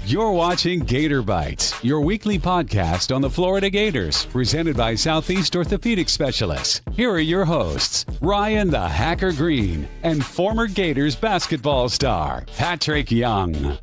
You're watching Gator Bytes, your weekly podcast on the Florida Gators, presented by Southeast Orthopedic Specialists. Here are your hosts, Ryan the Hacker Green and former Gators basketball star, Patric Young.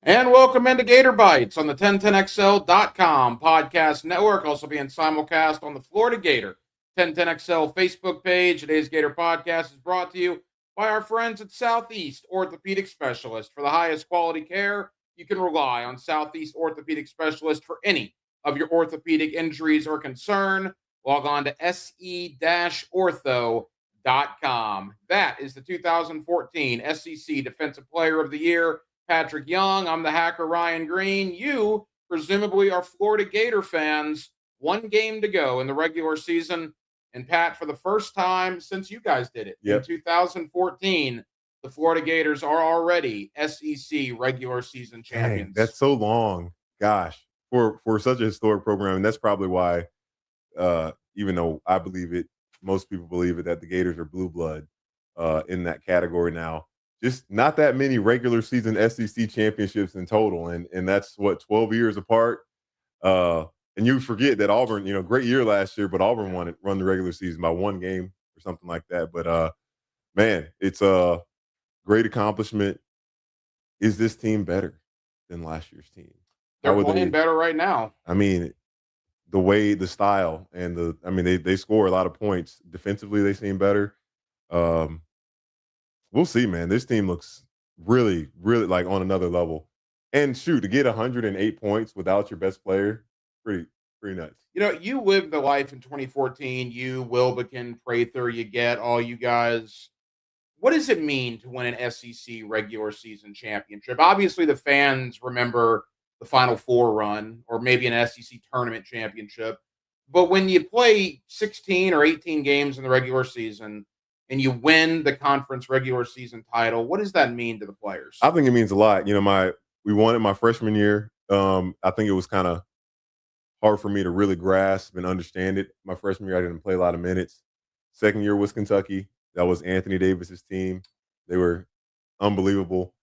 And welcome into Gator Bytes on the 1010XL.com podcast network, also being simulcast on the Florida Gator 1010XL Facebook page. Today's Gator podcast is brought to you by our friends at Southeast Orthopedic Specialist. For the highest quality care, you can rely on Southeast Orthopedic Specialist for any of your orthopedic injuries or concern. Log on to se-ortho.com. That is the 2014 SEC Defensive Player of the Year, Patric Young. I'm the hacker, Ryan Green. You presumably are Florida Gator fans. One game to go in the regular season. And Pat, for the first time since you guys did it in 2014, the Florida Gators are already SEC regular season champions. Dang, that's so long. Gosh, for such a historic program. And that's probably why, even though I believe it, most people believe it, that the Gators are blue blood in that category now. Just not that many regular season SEC championships in total. And that's what, 12 years apart. And you forget that Auburn, great year last year, but Auburn run the regular season by one game or something like that. But man, it's a great accomplishment. Is this team better than last year's team? They're playing better right now. I mean, the style, and they score a lot of points. Defensively, they seem better. We'll see, man. This team looks really, really like on another level. And shoot, to get 108 points without your best player, pretty nuts. You lived the life in 2014. You, Wilbekin, Prather, you get all you guys. What does it mean to win an SEC regular season championship? Obviously, the fans remember the Final Four run or maybe an SEC tournament championship. But when you play 16 or 18 games in the regular season and you win the conference regular season title, what does that mean to the players? I think it means a lot. We won it my freshman year. I think it was kind of hard for me to really grasp and understand it. My freshman year, I didn't play a lot of minutes. Second year was Kentucky. That was Anthony Davis's team. They were unbelievable.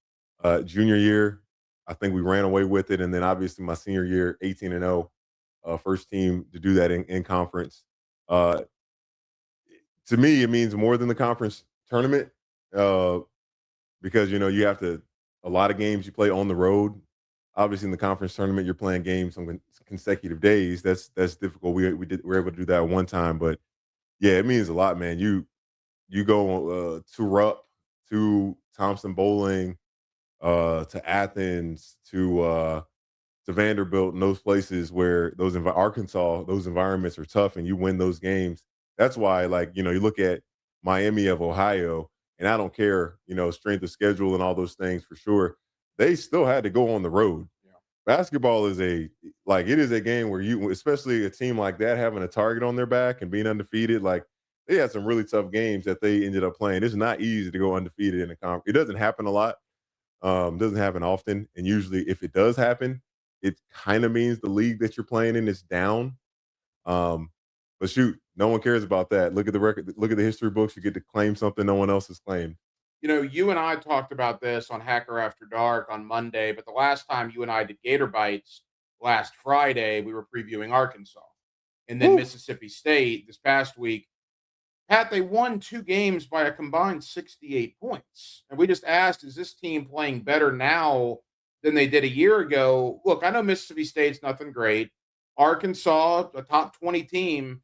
Junior year, I think we ran away with it. And then obviously my senior year, 18-0, first team to do that in conference. To me, it means more than the conference tournament because, you have a lot of games you play on the road. Obviously, in the conference tournament, you're playing games on consecutive days. That's difficult. We were able to do that one time, but yeah, it means a lot, man. You go to Rupp, to Thompson Bowling, to Athens, to Vanderbilt, and those places where Arkansas, those environments are tough, and you win those games. That's why, you look at Miami of Ohio, and I don't care, strength of schedule and all those things for sure. They still had to go on the road. Yeah. Basketball is it is a game where you, especially a team like that, having a target on their back and being undefeated, they had some really tough games that they ended up playing. It's not easy to go undefeated in a conference. It doesn't happen a lot. Doesn't happen often. And usually if it does happen, it kind of means the league that you're playing in is down. But shoot, no one cares about that. Look at the record. Look at the history books. You get to claim something no one else has claimed. You and I talked about this on Hacker After Dark on Monday, but the last time you and I did Gator Bytes last Friday, we were previewing Arkansas and then Mississippi State this past week. Pat, they won 2 games by a combined 68 points. And we just asked, is this team playing better now than they did a year ago? Look, I know Mississippi State's nothing great. Arkansas, a top 20 team.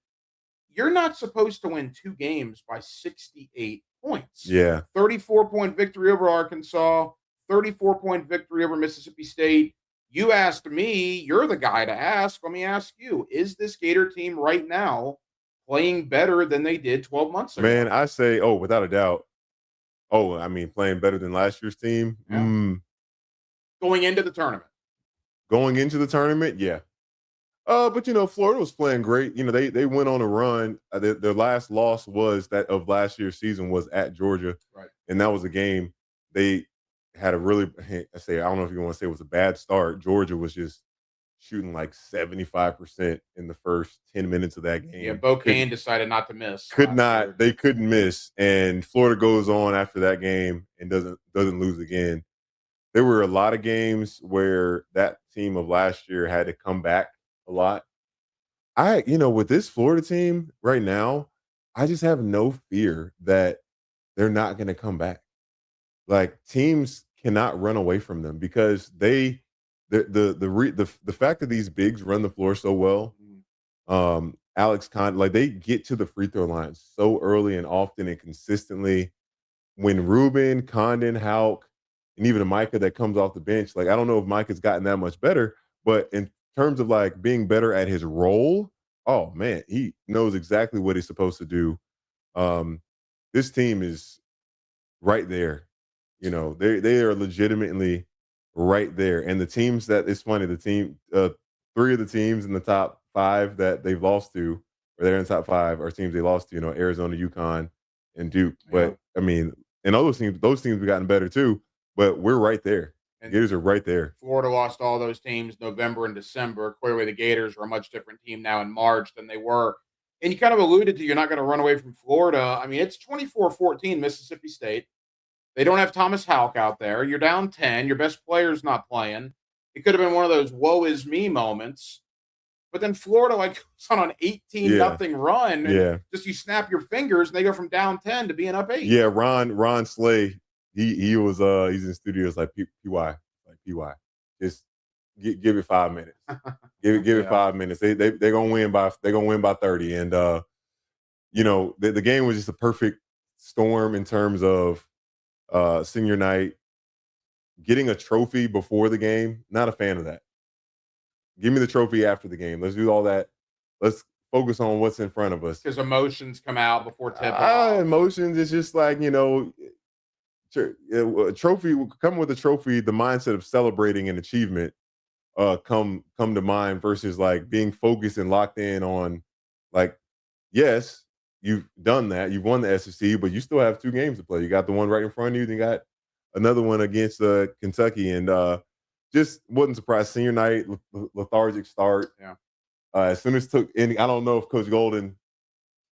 You're not supposed to win 2 games by 68 points. Yeah. 34-point victory over Arkansas, 34-point victory over Mississippi State. You asked me, you're the guy to ask. Let me ask you, is this Gator team right now playing better than they did 12 months ago? Man, I say, without a doubt. Playing better than last year's team. Yeah. Going into the tournament. Yeah. But Florida was playing great. They went on a run. Their last loss was that of last year's season was at Georgia, right? And that was a game they had a really, I don't know if you want to say it was a bad start. Georgia was just shooting like 75% in the first 10 minutes of that game. Yeah, Bo Kane decided not to miss. They couldn't miss. And Florida goes on after that game and doesn't lose again. There were a lot of games where that team of last year had to come back a lot. With this Florida team right now, I just have no fear that they're not going to come back. Like, teams cannot run away from them because the fact that these bigs run the floor so well, Alex Condon, like, they get to the free throw line so early and often and consistently. When Ruben, Condon, Hauk, and even a Micah that comes off the bench, like, I don't know if Micah's gotten that much better, but in terms of like being better at his role, oh man, he knows exactly what he's supposed to do. This team is right there. They are legitimately right there. And the teams that it's funny, three of the teams in the top 5 that they've lost to, or they're in the top 5, are teams they lost to, Arizona, UConn, and Duke. Yeah. But I mean, and all those teams have gotten better too, but we're right there. The Gators are right there. Florida lost all those teams November and December. Clearly the Gators are a much different team now in March than they were. And you kind of alluded to you're not going to run away from Florida. I mean, it's 24-14 Mississippi State. They don't have Thomas Hauk out there. You're down 10. Your best player's not playing. It could have been one of those woe is me moments. But then Florida goes on an 18-0 run. And just you snap your fingers and they go from down 10 to being up 8. Yeah, Ron Slay, he was he's in studios like PY. Just give it 5 minutes. Give it 5 minutes. They're gonna win by 30. And the game was just a perfect storm in terms of senior night. Getting a trophy before the game, not a fan of that. Give me the trophy after the game. Let's do all that. Let's focus on what's in front of us. Because emotions come out before tip-off. Emotions, it's just like, a trophy will come with a trophy. The mindset of celebrating an achievement come to mind versus like being focused and locked in on, like, yes, you've done that. You've won the SEC, but you still have 2 games to play. You got the one right in front of you. Then you got another one against Kentucky. And just wasn't surprised. Senior night, lethargic start. Yeah. As soon as I don't know if Coach Golden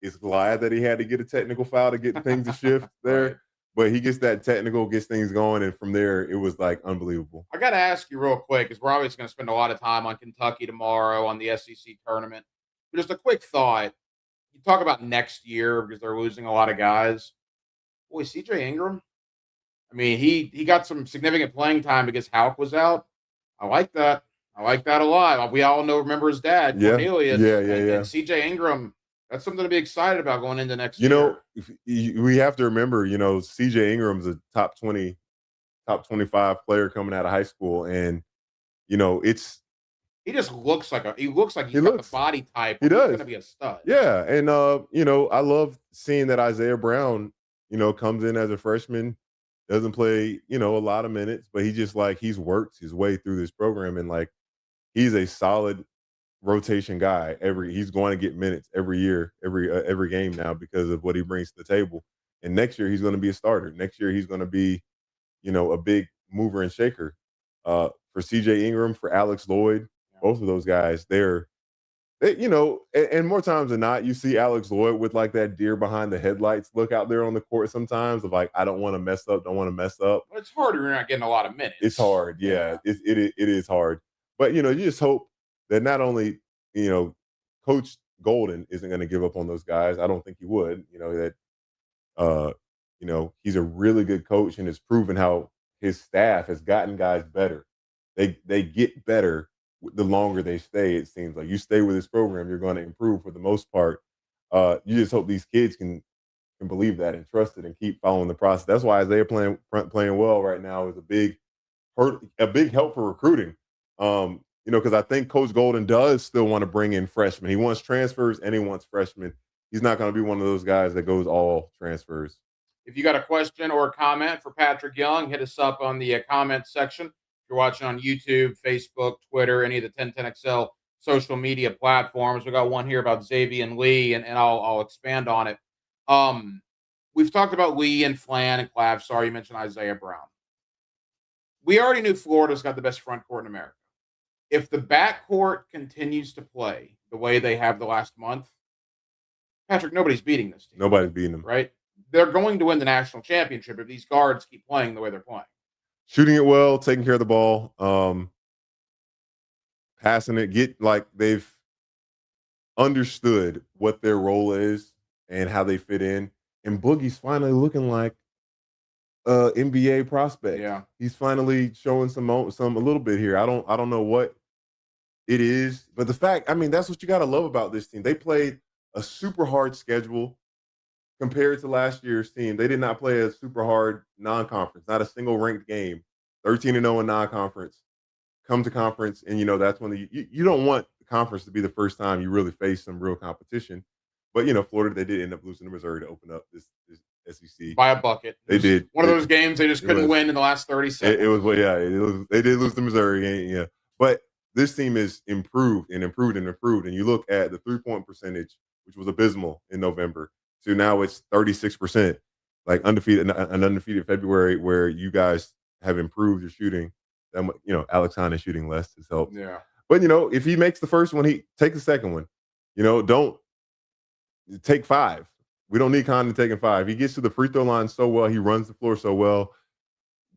is glad that he had to get a technical foul to get things to shift there. Right. But he gets that technical, gets things going, and from there, it was like unbelievable. I got to ask you real quick, because we're obviously going to spend a lot of time on Kentucky tomorrow, on the SEC tournament. But just a quick thought. You talk about next year because they're losing a lot of guys. Boy, CJ Ingram, I mean, he got some significant playing time because Hauk was out. I like that. I like that a lot. We all remember his dad, Cornelius. Yeah. And CJ Ingram, that's something to be excited about going into next year. We have to remember, CJ Ingram's a top 20, top 25 player coming out of high school. And, he just looks like he's got the body type. He does. He's going to be a stud. Yeah. And, I love seeing that Isaiah Brown, comes in as a freshman, doesn't play, a lot of minutes, but he's worked his way through this program. And like, he's a solid rotation guy. He's going to get minutes every year, every game now because of what he brings to the table. And next year he's going to be a starter. Next year he's going to be, a big mover and shaker. For CJ Ingram, for Alex Lloyd, both of those guys, and more times than not, you see Alex Lloyd with like that deer behind the headlights look out there on the court sometimes of like, I don't want to mess up. Well, it's hard when you're not getting a lot of minutes. It's hard. Yeah. It is hard. But, you just hope that not only, Coach Golden isn't going to give up on those guys. I don't think he would, he's a really good coach and has proven how his staff has gotten guys better. They get better the longer they stay. It seems like you stay with this program, you're going to improve for the most part. You just hope these kids can believe that and trust it and keep following the process. That's why Isaiah playing well right now is a big help for recruiting. Because I think Coach Golden does still want to bring in freshmen. He wants transfers and he wants freshmen. He's not going to be one of those guys that goes all transfers. If you got a question or a comment for Patric Young, hit us up on the comment section. If you're watching on YouTube, Facebook, Twitter, any of the 1010XL social media platforms, we got one here about Xavier and Lee, and I'll expand on it. We've talked about Lee and Flan and Clav. Sorry, you mentioned Isaiah Brown. We already knew Florida's got the best front court in America. if the backcourt continues to play the way they have the last month, Patrick, nobody's beating this team. Nobody's beating them. Right? They're going to win the national championship if these guards keep playing the way they're playing. Shooting it well, taking care of the ball, passing it, they've understood what their role is and how they fit in. And Boogie's finally looking like NBA prospect. Yeah. He's finally showing some a little bit here. I don't know what it is, but the fact, I mean, that's what you got to love about this team. They played a super hard schedule compared to last year's team. They did not play a super hard non-conference, not a single ranked game. 13-0 in non-conference. Come to conference, and that's when you don't want the conference to be the first time you really face some real competition. But Florida, they did end up losing to Missouri to open up this SEC by a bucket. They did one of those games they just couldn't win in the last 30 seconds. They did lose to Missouri, yeah. But this team is improved, and you look at the 3-point percentage, which was abysmal in November, so now it's 36%, like an undefeated February, where you guys have improved your shooting. Alex Hahn is shooting less has helped. Yeah. But if he makes the first one, he take the second one. Don't take 5. We don't need Condon taking 5. He gets to the free throw line so well. He runs the floor so well.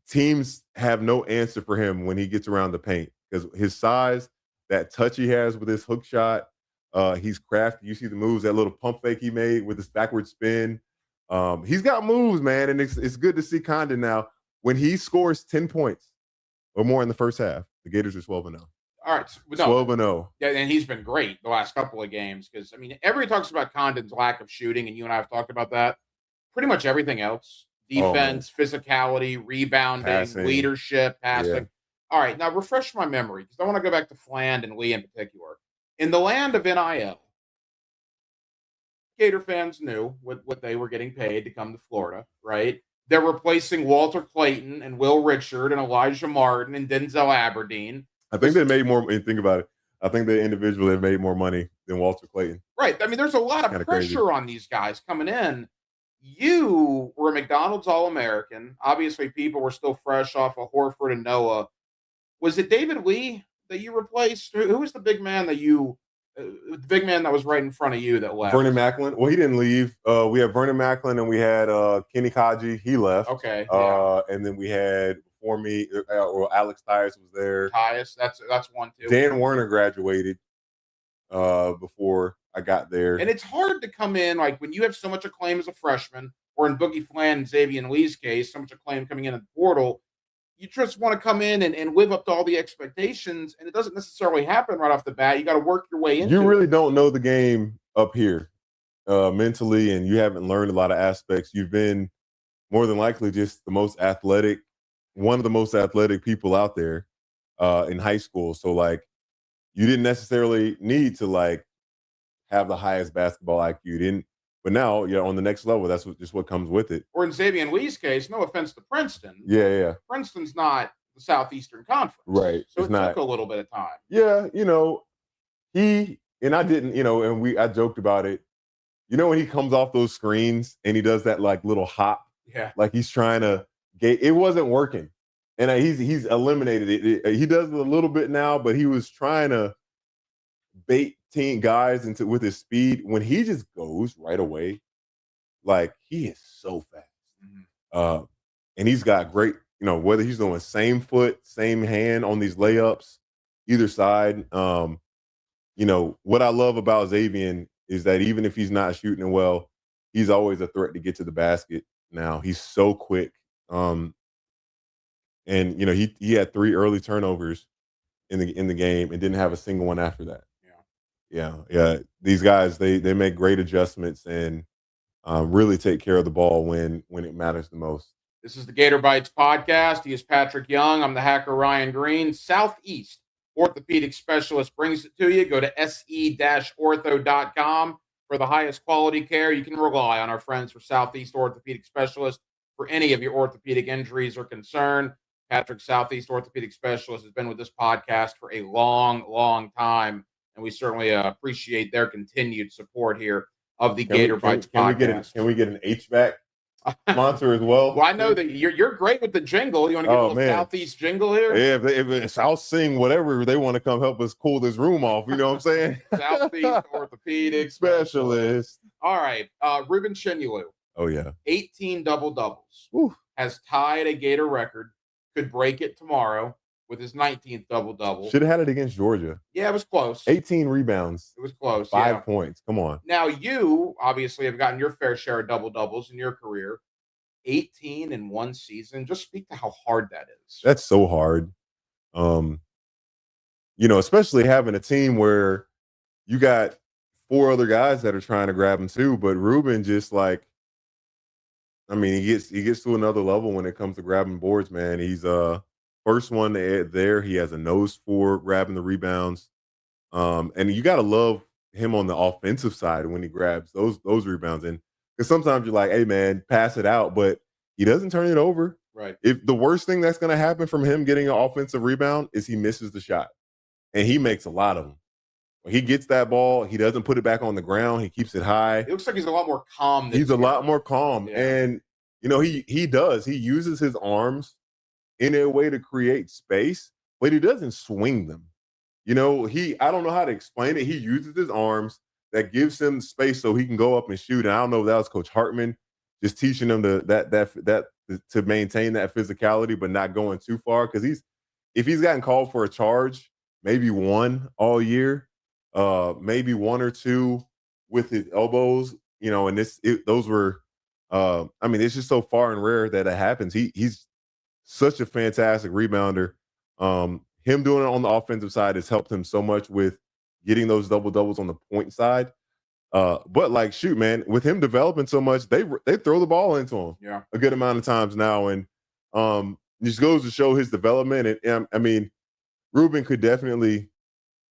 Teams have no answer for him when he gets around the paint because his size, that touch he has with his hook shot, he's crafty. You see the moves, that little pump fake he made with his backward spin. He's got moves, man, and it's good to see Condon now. When he scores 10 points or more in the first half, the Gators are 12-0. All right. 12-0. Yeah, and he's been great the last couple of games because, everybody talks about Condon's lack of shooting, and you and I have talked about that. Pretty much everything else, defense, physicality, rebounding, leadership, passing. Yeah. All right, now refresh my memory because I want to go back to Fland and Lee in particular. In the land of NIL, Gator fans knew what they were getting paid to come to Florida, right? They're replacing Walter Clayton and Will Richard and Elijah Martin and Denzel Aberdeen. I think they made more. Think about it. I think they individually have made more money than Walter Clayton. Right. There's a lot of pressure on these guys coming in. You were a McDonald's All-American. Obviously, people were still fresh off of Horford and Noah. Was it David Lee that you replaced? Who was the big man that was right in front of you that left? Vernon Macklin. Well, he didn't leave. We had Vernon Macklin, and we had Kenny Kaji. He left. Okay. Yeah. And then we had before me, or Alex Tyus was there. Tyus, that's one too. Dan Werner graduated before I got there. And it's hard to come in like when you have so much acclaim as a freshman, or in Boogie Fland and Xavier Lee's case, so much acclaim coming in the portal. You just want to come in and live up to all the expectations, and it doesn't necessarily happen right off the bat. You got to work your way into it. You really don't know the game up here mentally, and you haven't learned a lot of aspects. You've been more than likely just one of the most athletic people out there in high school. So, you didn't necessarily need to, have the highest basketball IQ. You didn't. But now you're on the next level. That's just what comes with it. Or in Xavier Lee's case, no offense to Princeton. Yeah. Princeton's not the Southeastern Conference. Right. So it took a little bit of time. Yeah, I didn't, and I joked about it. When he comes off those screens and he does that little hop. Yeah. Like he's trying to it wasn't working. And he's eliminated it. He does it a little bit now, but he was trying to bait team guys with his speed. When he just goes right away, he is so fast. Mm-hmm. And he's got great, whether he's doing same foot, same hand on these layups, either side. What I love about Xavier is that even if he's not shooting well, he's always a threat to get to the basket. Now he's so quick. And he had 3 early turnovers in the game and didn't have a single one after that. Yeah. These guys, they make great adjustments and really take care of the ball when it matters the most. This is the Gator Bytes podcast. He is Patric Young. I'm the hacker Ryan Green. Southeast Orthopedic Specialist brings it to you. Go to se-ortho.com for the highest quality care. You can rely on our friends for Southeast Orthopedic Specialist for any of your orthopedic injuries or concern. Patric, Southeast Orthopedic Specialist, has been with this podcast for a long, long time, and we certainly appreciate their continued support here of the Gator Bytes podcast. Can we get an HVAC sponsor as well. Well, I know that you're great with the jingle. You want to get a little Southeast jingle here? Yeah, if I'll sing whatever they want to come help us cool this room off. You know what I'm saying? Southeast orthopedic specialist. All right, Ruben Chinulu. Oh yeah, 18 double-doubles. Woo. Has tied a Gator record. Could break it tomorrow with his 19th double-double. Should have had it against Georgia. Yeah, it was close. 18 rebounds. It was close. 5 points. Come on. Now, you obviously have gotten your fair share of double-doubles in your career. 18 in one season. Just speak to how hard that is. That's so hard. Especially having a team where you got 4 other guys that are trying to grab him too, but Ruben just he gets to another level when it comes to grabbing boards, man. He's first one there. He has a nose for grabbing the rebounds. And you got to love him on the offensive side when he grabs those rebounds. And because sometimes you're like, hey, man, pass it out. But he doesn't turn it over. Right. If the worst thing that's going to happen from him getting an offensive rebound is he misses the shot. And he makes a lot of them. When he gets that ball, he doesn't put it back on the ground. He keeps it high. It looks like he's a lot more calm. He's a lot more calm. Yeah. And, he does. He uses his arms in a way to create space, but he doesn't swing them. I don't know how to explain it. He uses his arms that gives him space so he can go up and shoot. And I don't know if that was Coach Hartman just teaching him to maintain that physicality, but not going too far. Because if he's gotten called for a charge, maybe one all year, maybe one or two with his elbows, and those were, it's just so far and rare that it happens. He's such a fantastic rebounder. Him doing it on the offensive side has helped him so much with getting those double doubles on the point side. But shoot, man, with him developing so much, they throw the ball into him a good amount of times now, and just goes to show his development. And Ruben could definitely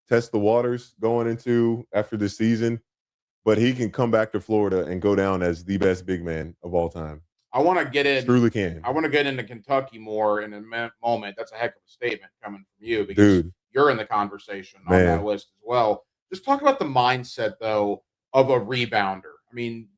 test the waters going into after this season, but he can come back to Florida and go down as the best big man of all time. I want to get in. Truly can. I want to get into Kentucky more in a moment. That's a heck of a statement coming from you because you're in the conversation on that list as well. Just talk about the mindset, though, of a rebounder.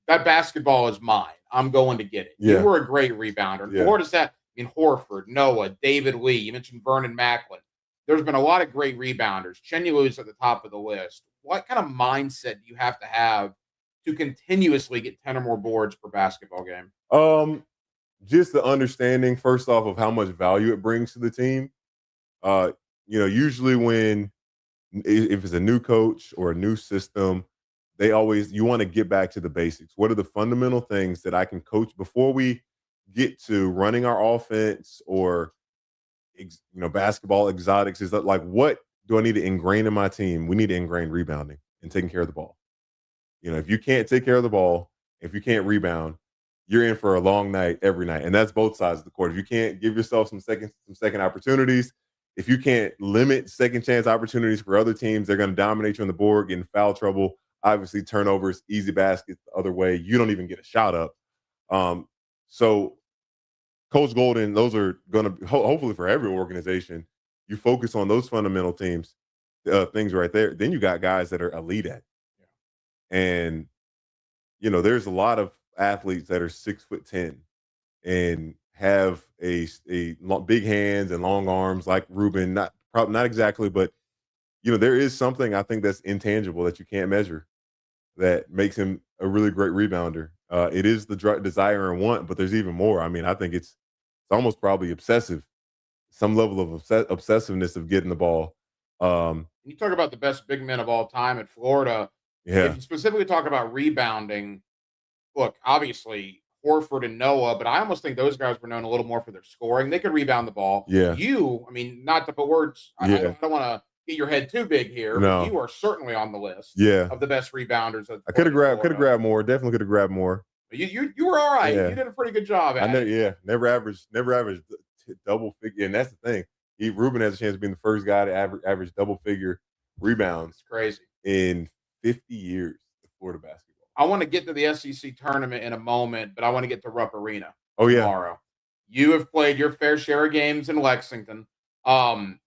That basketball is mine. I'm going to get it. Yeah. You were a great rebounder. Yeah. Florida's that. Horford, Noah, David Lee. You mentioned Vernon Macklin. There's been a lot of great rebounders. Chenulu's at the top of the list. What kind of mindset do you have to continuously get 10 or more boards per basketball game? Just the understanding, first off, of how much value it brings to the team. Usually if it's a new coach or a new system, you want to get back to the basics. What are the fundamental things that I can coach before we get to running our offense or, basketball exotics? Is that what do I need to ingrain in my team? We need to ingrain rebounding and taking care of the ball. If you can't take care of the ball, if you can't rebound, you're in for a long night every night. And that's both sides of the court. If you can't give yourself some second opportunities, if you can't limit second chance opportunities for other teams, they're going to dominate you on the board, get in foul trouble. Obviously, turnovers, easy baskets the other way. You don't even get a shot up. So Coach Golden, those are going to hopefully for every organization, you focus on those fundamental things right there. Then you got guys that are elite at it. And, there's a lot of athletes that are 6'10" and have big hands and long arms like Ruben. Not exactly, but there is something I think that's intangible that you can't measure that makes him a really great rebounder. It is the desire and want, but there's even more. I think it's almost probably obsessive, some level of obsessiveness of getting the ball. You talk about the best big men of all time at Florida. Yeah. If you specifically talk about rebounding, look, obviously Horford and Noah, but I almost think those guys were known a little more for their scoring. They could rebound the ball. Yeah. Not to put words, I don't want to get your head too big here. No. But you are certainly on the list of the best rebounders. I could have grabbed more. Definitely could have grabbed more. You were all right. Yeah. You did a pretty good job at it. Never averaged double figure. And that's the thing. Ruben has a chance of being the first guy to average double figure rebounds. It's crazy. In 50 years of Florida basketball. I want to get to the SEC tournament in a moment, but I want to get to Rupp Arena tomorrow. You have played your fair share of games in Lexington. Give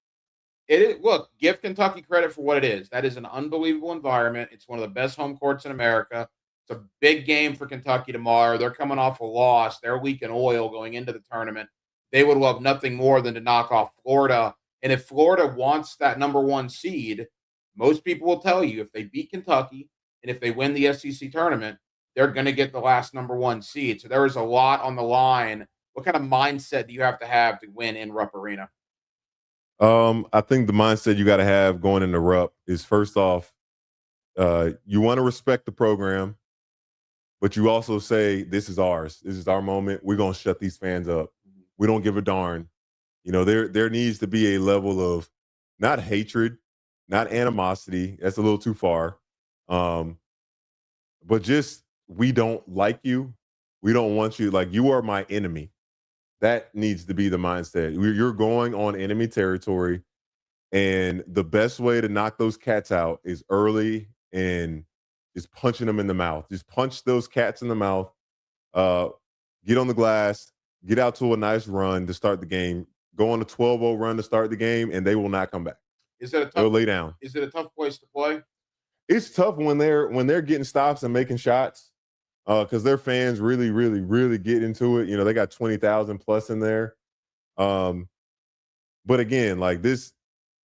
Kentucky credit for what it is. That is an unbelievable environment. It's one of the best home courts in America. It's a big game for Kentucky tomorrow. They're coming off a loss. They're weak in oil going into the tournament. They would love nothing more than to knock off Florida. And if Florida wants that number 1 seed, most people will tell you if they beat Kentucky and if they win the SEC tournament, they're going to get the last number 1 seed. So there is a lot on the line. What kind of mindset do you have to win in Rupp Arena? I think the mindset you got to have going into Rupp is, first off, you want to respect the program, but you also say, this is ours. This is our moment. We're going to shut these fans up. We don't give a darn. There needs to be a level of not hatred, not animosity. That's a little too far. But just, we don't like you. We don't want you. Like, you are my enemy. That needs to be the mindset. You're going on enemy territory, and the best way to knock those cats out is early and just punching them in the mouth. Just punch those cats in the mouth. Get on the glass. Get out to a nice run to start the game. Go on a 12-0 run to start the game, and they will not come back. They'll lay down. Is it a tough place to play? It's tough when they're getting stops and making shots, because their fans really, really, really get into it. They got 20,000 plus in there. But again, like this,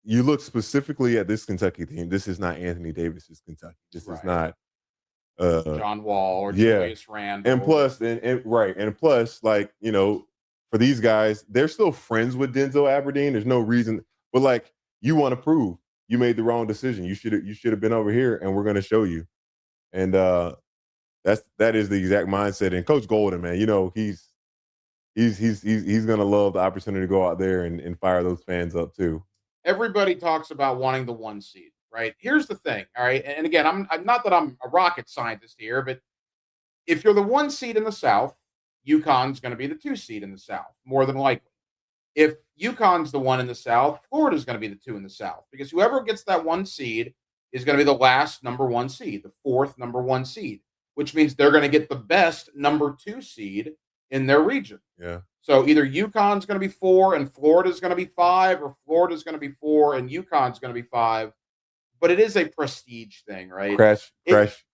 you look specifically at this Kentucky team. This is not Anthony Davis's Kentucky. This is not John Wall or Julius Randle. And plus, and plus, like, for these guys, they're still friends with Denzel Aberdeen. There's no reason, but like, you want to prove you made the wrong decision. You should have been over here, and we're going to show you. And that is the exact mindset. And Coach Golden, man, he's going to love the opportunity to go out there and fire those fans up too. Everybody talks about wanting the 1 seed, right? Here's the thing, all right? And again, I'm not that I'm a rocket scientist here, but if you're the 1 seed in the South, UConn's going to be the 2 seed in the South, more than likely. If UConn's the 1 in the South, Florida's going to be the 2 in the South, because whoever gets that 1 seed is going to be the last number 1 seed, the 4th number 1 seed, which means they're going to get the best number 2 seed in their region. Yeah. So either UConn's going to be 4 and Florida's going to be 5, or Florida's going to be 4 and UConn's going to be 5. But it is a prestige thing, right? Crash test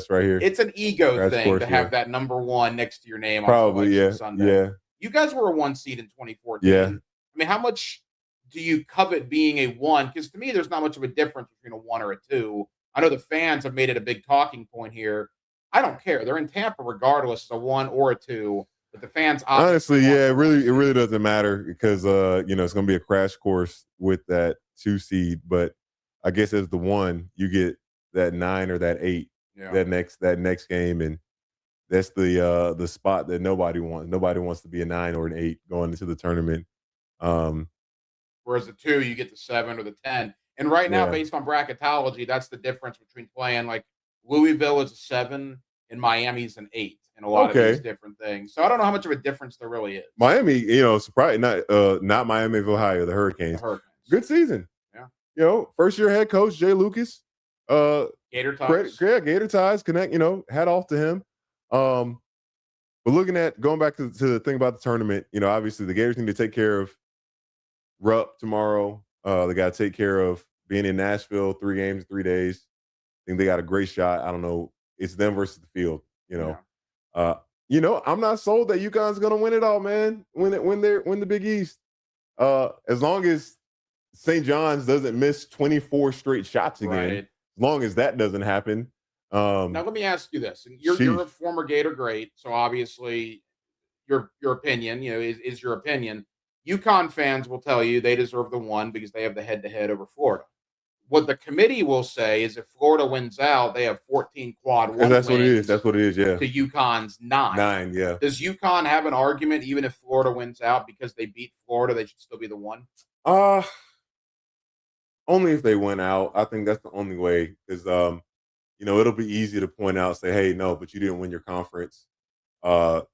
right here. It's an ego Crash thing course, to have that number 1 next to your name Probably, on Selection Sunday. Yeah. You guys were a 1 seed in 2014. Yeah. I mean, how much do you covet being a 1? Because to me, there's not much of a difference between a 1 or a 2. I know the fans have made it a big talking point here. I don't care. They're in Tampa regardless of a 1 or a 2. But the fans honestly, it really doesn't matter, because it's going to be a crash course with that 2 seed. But I guess as the 1, you get that 9 or that 8 that next game, and that's the spot that nobody wants. Nobody wants to be a 9 or an 8 going into the tournament. Whereas the 2, you get the 7 or the 10. And right now, based on bracketology, that's the difference between playing like Louisville is a 7 and Miami's an 8 in a lot of these different things. So I don't know how much of a difference there really is. Miami, surprising not Miami of Ohio, the Hurricanes. Good season. Yeah. First year head coach Jay Lucas. Gator ties. Gator ties. Connect. Hat off to him. But going back to the thing about the tournament, obviously the Gators need to take care of Rupp tomorrow. They got to take care of being in Nashville, 3 games, 3 days. I think they got a great shot. I don't know. It's them versus the field. I'm not sold that UConn's gonna win it all, man. Win the Big East. As long as St. John's doesn't miss 24 straight shots again, right. As long as that doesn't happen. Now let me ask you this. You're a former Gator great, so obviously your opinion, is your opinion. UConn fans will tell you they deserve the 1 because they have the head-to-head over Florida. What the committee will say is if Florida wins out, they have 14 quad 1 that's wins. That's what it is, yeah. To UConn's 9. 9, yeah. Does UConn have an argument, even if Florida wins out, because they beat Florida, they should still be the 1? Only if they win out. I think that's the only way, because it'll be easy to point out, say, hey, no, but you didn't win your conference. It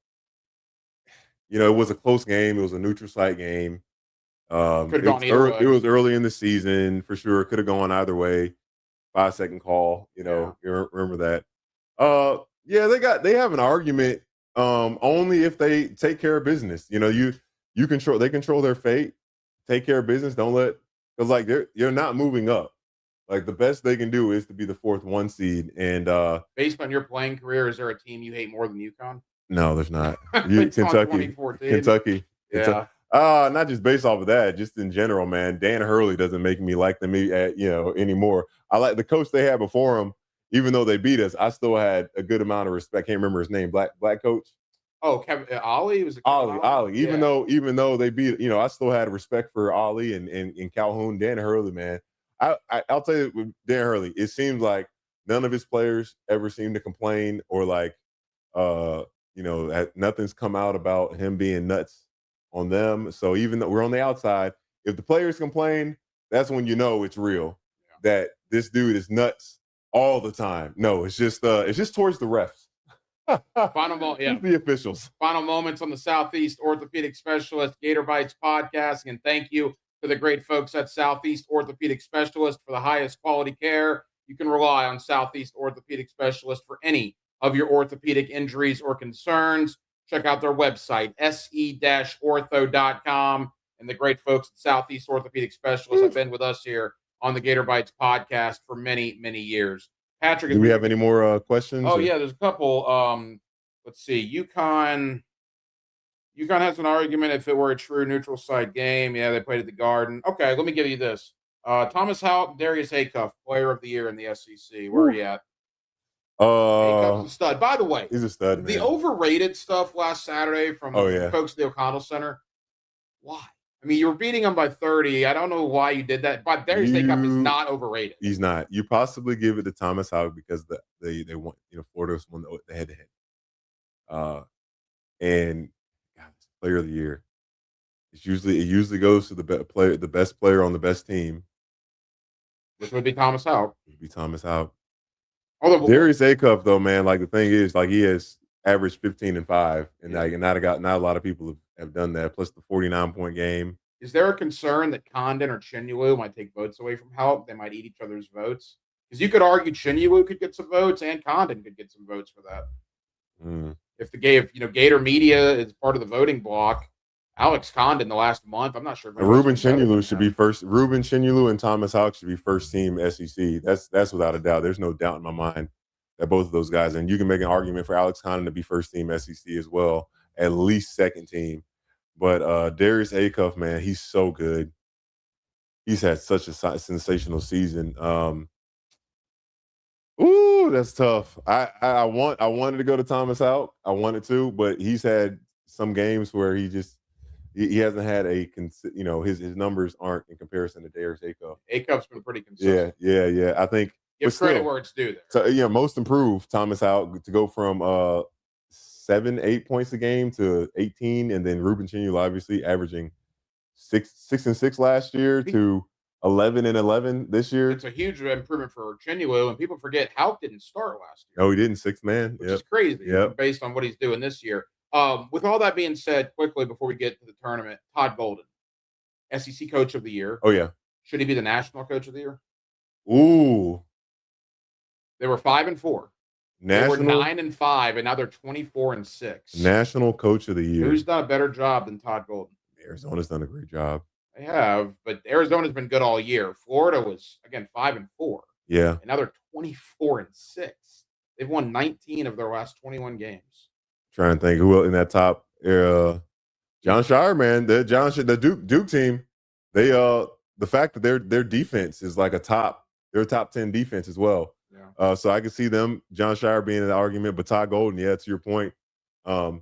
was a close game. It was a neutral site game. It was early in the season for sure. Could have gone either way. 5-second call. You remember that. They have an argument. Only if they take care of business. They control their fate. Take care of business. Don't let, because like you're not moving up. Like, the best they can do is to be the 4th 1 seed. And Based on your playing career, is there a team you hate more than UConn? no, there's not. Based on Kentucky, 2014. Kentucky, Kentucky. Yeah. Not just based off of that, just in general, man. Dan Hurley doesn't make me like them, anymore. I like the coach they had before him. Even though they beat us, I still had a good amount of respect. Can't remember his name. Black coach. Oh, Kevin Ollie was it? Kevin Ollie. Yeah. Even though they beat, I still had respect for Ollie and Calhoun. Dan Hurley, man. I'll tell you, with Dan Hurley, it seems like none of his players ever seem to complain or like, nothing's come out about him being nuts on them. So even though we're on the outside, if the players complain, that's when you know it's real. Yeah. That this dude is nuts all the time. No, it's just towards the refs. The officials. Final moments on the Southeast Orthopedic Specialist Gator Bytes podcasting, and thank you to the great folks at Southeast Orthopedic Specialist for the highest quality care. You can rely on Southeast Orthopedic Specialist for any of your orthopedic injuries or concerns. Check out their website, se-ortho.com, and the great folks at Southeast Orthopedic Specialist have been with us here on the Gator Bytes podcast for many, many years. Patric, do we have any more questions? Oh, yeah, there's a couple. Let's see. UConn has an argument if it were a true neutral site game. Yeah, they played at the Garden. Okay, let me give you this. Thomas Houck, Darius Acuff, player of the year in the SEC. Where are you at? Acuff's a stud. By the way, he's a stud, man. The overrated stuff last Saturday from folks at the O'Connell Center. Why? I mean, you were beating them by 30. I don't know why you did that, but Darius Acuff is not overrated. He's not. You possibly give it to Thomas Houck because they want, Florida's won the head-to-head. And God, player of the year. It usually goes to the best player on the best team. Which would be Thomas Houck. Although Darius Acuff, though, man, like the thing is, like he has averaged 15 and 5, and not a lot of people have done that. Plus the 49-point game. Is there a concern that Condon or Chinyalu might take votes away from Houck? They might eat each other's votes because you could argue Chinyalu could get some votes and Condon could get some votes for that. If Gator media is part of the voting block, Alex Condon the last month, I'm not sure. Ruben Chinyalu should be first. Ruben Chinyalu and Thomas Houck should be first team SEC. That's without a doubt. There's no doubt in my mind that both of those guys, and you can make an argument for Alex Condon to be first team SEC as well, at least second team. But Darius Acuff, man, he's so good. He's had such a sensational season. That's tough. I wanted to go to Thomas Houck. I wanted to, but he's had some games where he hasn't had his numbers aren't in comparison to Darius Acuff. Acuff's been pretty consistent. Yeah. I think give credit where it's due there. So most improved Thomas Houck to go from 7-8 points a game to 18, and then Ruben Chinyalu obviously averaging 6 and 6 last year to 11 and 11 this year. It's a huge improvement for Chinyalu, and people forget Houck didn't start last year. Oh, he didn't, 6th man, which is crazy. Based on what he's doing this year. With all that being said, quickly before we get to the tournament, Todd Golden, SEC Coach of the Year. Oh yeah, should he be the National Coach of the Year? Ooh, they were 5-4. They were 9-5, and now they're 24-6. National Coach of the Year. Who's done a better job than Todd Golden? Arizona's done a great job. They have, but Arizona's been good all year. Florida was again 5-4. Yeah, and now they're 24-6. They've won 19 of their last 21 games. Trying to think who else in that top. John Shire, man, the Duke team. They the fact that their defense is like they're a top 10 defense as well. Yeah. So I can see them, John Shire being in the argument, but Todd Golden, to your point, the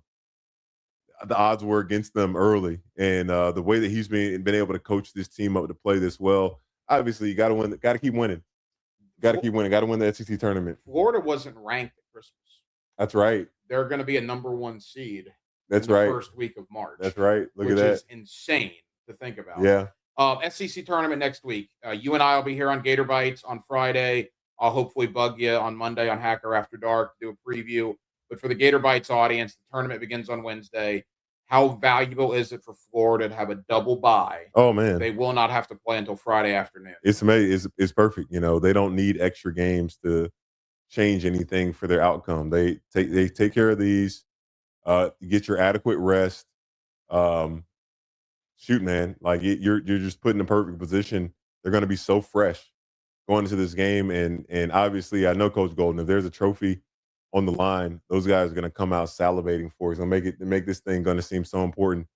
odds were against them early, and the way that he's been able to coach this team up to play this well, obviously you got to win, got to keep winning, got to win the SEC tournament. Florida wasn't ranked at Christmas. That's right. They're going to be a number 1 seed. That's right. First week of March. That's right. Look at that. Which is insane to think about. Yeah. SEC tournament next week. You and I will be here on Gator Bytes on Friday. I'll hopefully bug you on Monday on Hacker After Dark, do a preview. But for the Gator Bytes audience, the tournament begins on Wednesday. How valuable is it for Florida to have a double bye? Oh, man. They will not have to play until Friday afternoon. It's amazing. It's perfect. They don't need extra games to change anything for their outcome. They take care of these, get your adequate rest. Shoot, man, like you're just put in a perfect position. They're going to be so fresh going into this game, and obviously I know Coach Golden. If there's a trophy on the line, those guys are going to come out salivating for it. It's going to make this thing going to seem so important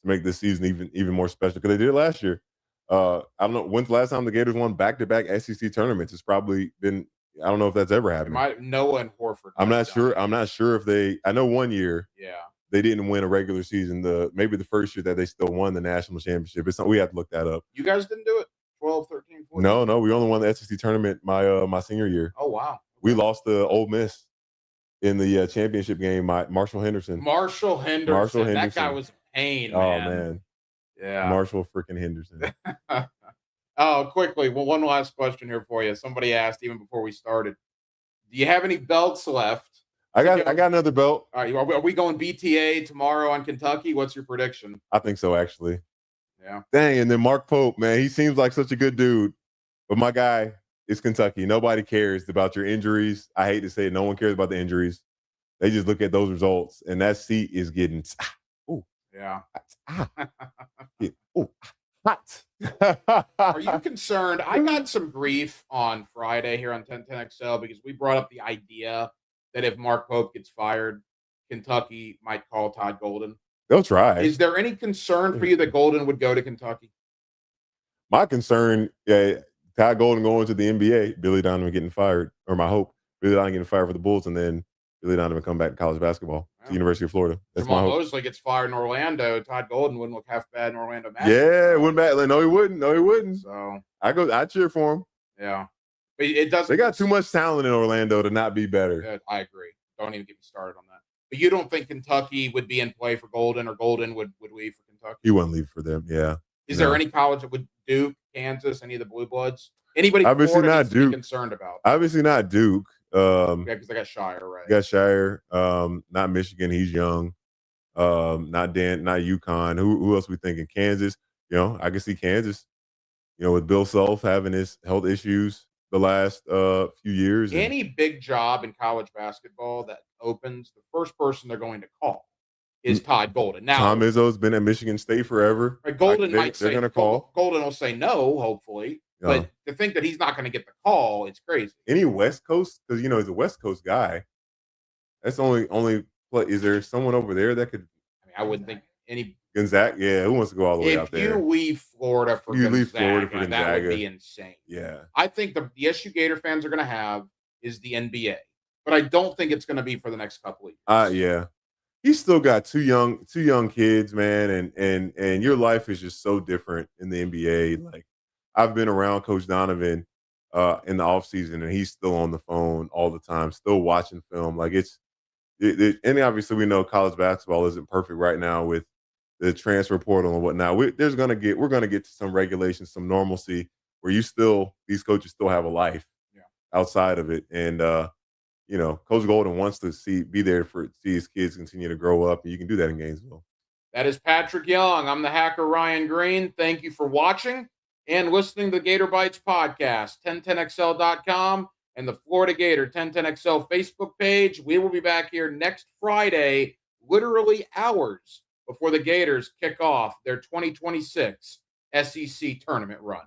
to make this season even more special because they did it last year. I don't know when's the last time the Gators won back-to-back SEC tournaments. It's probably been. I don't know if that's ever happened. Noah and Horford. I'm not sure. I'm not sure if they. I know one year. Yeah. They didn't win a regular season. Maybe the first year that they still won the national championship. We have to look that up. You guys didn't do it. 12, 13, 14? No. We only won the SEC tournament my senior year. Oh wow. We lost to Ole Miss in the championship game. Marshall Henderson. Marshall Henderson. That guy was a pain, man. Oh man. Yeah. Marshall freaking Henderson. Oh, quickly. Well, one last question here for you. Somebody asked even before we started. Do you have any belts left? I got another belt. All right. Are we going BTA tomorrow on Kentucky? What's your prediction? I think so, actually. Yeah. Dang, and then Mark Pope, man, he seems like such a good dude. But my guy is Kentucky. Nobody cares about your injuries. I hate to say it. No one cares about the injuries. They just look at those results, and that seat is getting yeah. Hot. Are you concerned? I got some grief on Friday here on 1010XL because we brought up the idea that if Mark Pope gets fired, Kentucky might call Todd Golden. They'll try. Is there any concern for you that Golden would go to Kentucky? My concern, Todd Golden going to the NBA, Billy Donovan getting fired, or my hope, Billy Donovan getting fired for the Bulls, and then Billy Donovan come back to college basketball to the University of Florida. That's Jamal my hope. Mosley gets fired in Orlando. Todd Golden wouldn't look half bad in Orlando. Yeah, it wouldn't bad. No, he wouldn't. So I cheer for him. Yeah, but it doesn't. They got too much talent in Orlando to not be better. I agree. Don't even get me started on that. But you don't think Kentucky would be in play for Golden, or Golden would leave for Kentucky? He wouldn't leave for them. Yeah. Is there any college that would Duke, Kansas, any of the Blue Bloods? Anybody obviously not Duke. Concerned about? Obviously not Duke. Yeah, because they got Shire, right? Got Shire. Not Michigan. He's young. Not UConn. Who else we thinking? Kansas. I can see Kansas. With Bill Self having his health issues the last few years. Any big job in college basketball that opens, the first person they're going to call is Todd Golden. Now, Tom Izzo's been at Michigan State forever. Golden might say, they're going to call. Golden will say no, hopefully. Yeah. But to think that he's not going to get the call, it's crazy. Any West Coast, because he's a West Coast guy. That's only play. Is there someone over there that could? I wouldn't think any Gonzaga. Yeah, who wants to go all the way out there? If you leave Florida for Gonzaga, that would be insane. Yeah, I think the issue Gator fans are going to have is the NBA, but I don't think it's going to be for the next couple of years. Yeah. He's still got two young kids, man, and your life is just so different in the NBA. Like, I've been around Coach Donovan in the offseason, and he's still on the phone all the time, still watching film. Like, and obviously we know college basketball isn't perfect right now with the transfer portal and whatnot. We're gonna get to some regulations, some normalcy where these coaches still have a life outside of it, and Coach Golden wants to be there to see his kids continue to grow up, and you can do that in Gainesville. That is Patric Young. I'm the hacker Ryan Green. Thank you for watching and listening to the Gator Bytes podcast, 1010XL.com and the Florida Gator 1010XL Facebook page. We will be back here next Friday, literally hours before the Gators kick off their 2026 SEC tournament run.